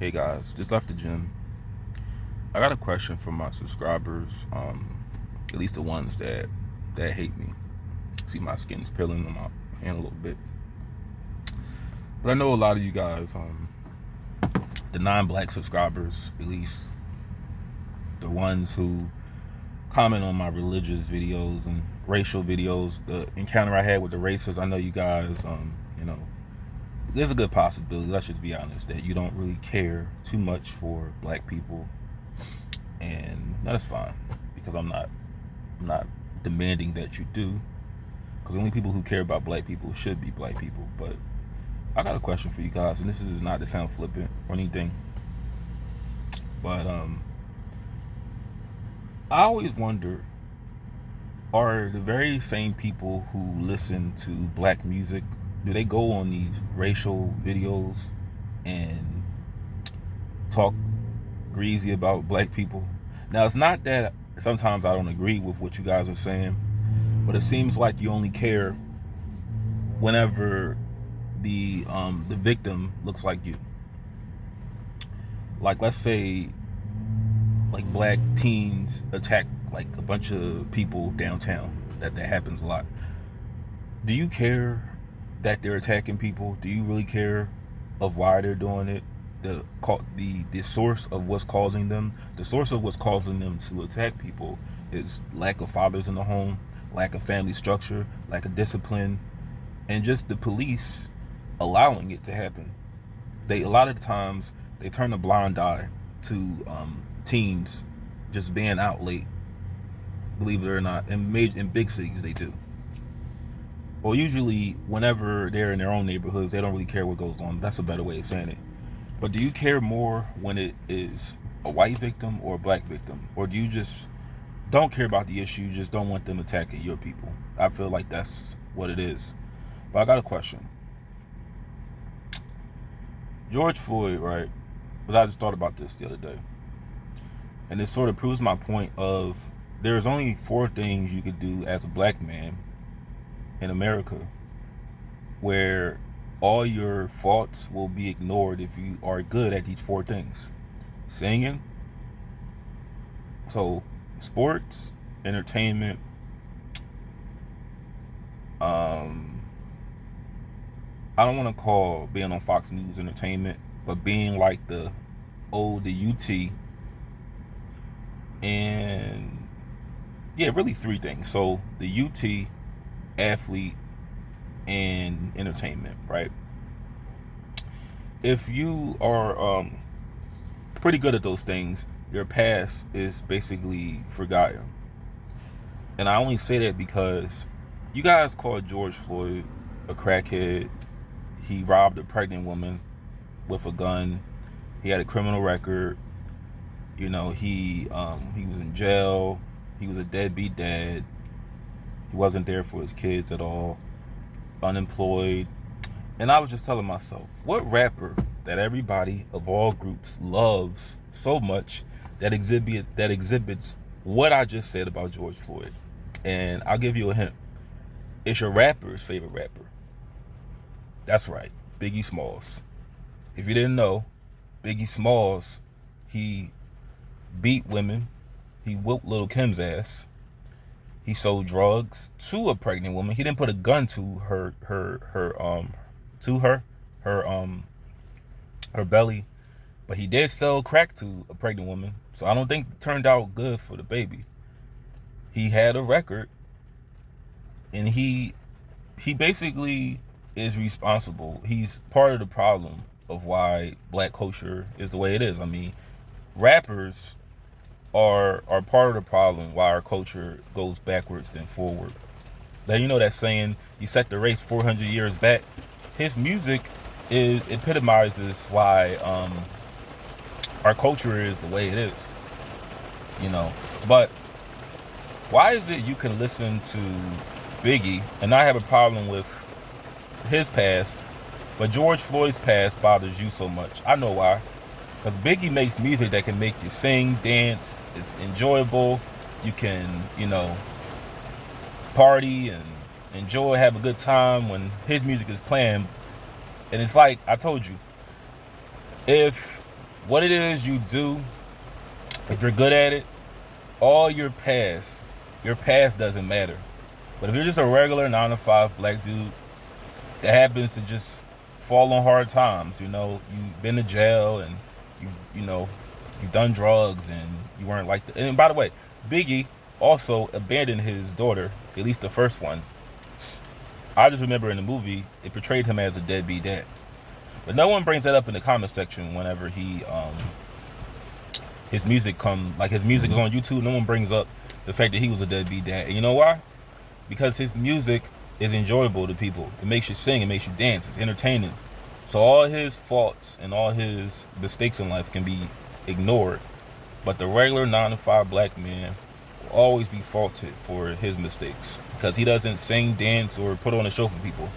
Hey guys, just left the gym. I got a question from my subscribers, at least the ones that hate me. See my skin's peeling on my hand a little bit. But I know a lot of you guys, the non-black subscribers, at least the ones who comment on my religious videos and racial videos, the encounter I had with the racists, I know you guys, there's a good possibility, let's just be honest, that you don't really care too much for black people. And that's fine, because I'm not demanding that you do, because the only people who care about black people should be black people. But I got a question for you guys, and this is not to sound flippant or anything, but I always wonder, are the very same people who listen to black music, do they go on these racial videos and talk greasy about black people? Now, it's not that sometimes I don't agree with what you guys are saying, but it seems like you only care whenever the victim looks like you. Like, let's say, like, black teens attack like a bunch of people downtown. That happens a lot. Do you care that they're attacking people? Do you really care of why they're doing it? The source of what's causing them. The source of what's causing them to attack people is lack of fathers in the home, lack of family structure, lack of discipline, and just the police allowing it to happen. A lot of the times they turn a blind eye to teens just being out late. Believe it or not, in big cities they do. Well, usually whenever they're in their own neighborhoods, they don't really care what goes on. That's a better way of saying it. But do you care more when it is a white victim or a black victim? Or do you just don't care about the issue, you just don't want them attacking your people? I feel like that's what it is. But I got a question. George Floyd, right? Because I just thought about this the other day. And it sort of proves my point of there's only 4 things you could do as a black man in America where all your faults will be ignored if you are good at these 4 things. Singing, so sports, entertainment, I don't want to call being on Fox News entertainment, but being like the UT, and yeah, really 3 things. So the UT, athlete, and entertainment, right? If you are pretty good at those things, your past is basically forgotten. And I only say that because you guys called George Floyd a crackhead. He robbed a pregnant woman with a gun. He had a criminal record. He was in jail. He was a deadbeat dad. He wasn't there for his kids at all. Unemployed. And I was just telling myself, what rapper that everybody of all groups loves so much that exhibits what I just said about George Floyd? And I'll give you a hint. It's your rapper's favorite rapper. That's right, Biggie Smalls. If you didn't know, Biggie Smalls, he beat women. He whooped Lil' Kim's ass. He sold drugs to a pregnant woman. He didn't put a gun to her belly, but he did sell crack to a pregnant woman. So I don't think it turned out good for the baby. He had a record, and he basically is responsible. He's part of the problem of why black culture is the way it is. I mean, rappers are part of the problem why our culture goes backwards than forward. Now, you know that saying, you set the race 400 years back. His music epitomizes why our culture is the way it is. But why is it you can listen to Biggie and not have a problem with his past, but George Floyd's past bothers you so much? I know why. Because Biggie makes music that can make you sing, dance. It's enjoyable. You can, party and enjoy, have a good time when his music is playing. And it's like I told you, if what it is you do, if you're good at it, all your past doesn't matter. But if you're just a regular 9 to 5 black dude that happens to just fall on hard times, you've been to jail and you've done drugs and you weren't like the. And by the way, Biggie also abandoned his daughter, at least the first one. I just remember in the movie it portrayed him as a deadbeat dad, but no one brings that up in the comment section whenever his music his music is on YouTube. No one brings up the fact that he was a deadbeat dad. And you know why? Because his music is enjoyable to people. It makes you sing, it makes you dance, it's entertaining. So all his faults and all his mistakes in life can be ignored. But the regular 9 to 5 black man will always be faulted for his mistakes because he doesn't sing, dance, or put on a show for people.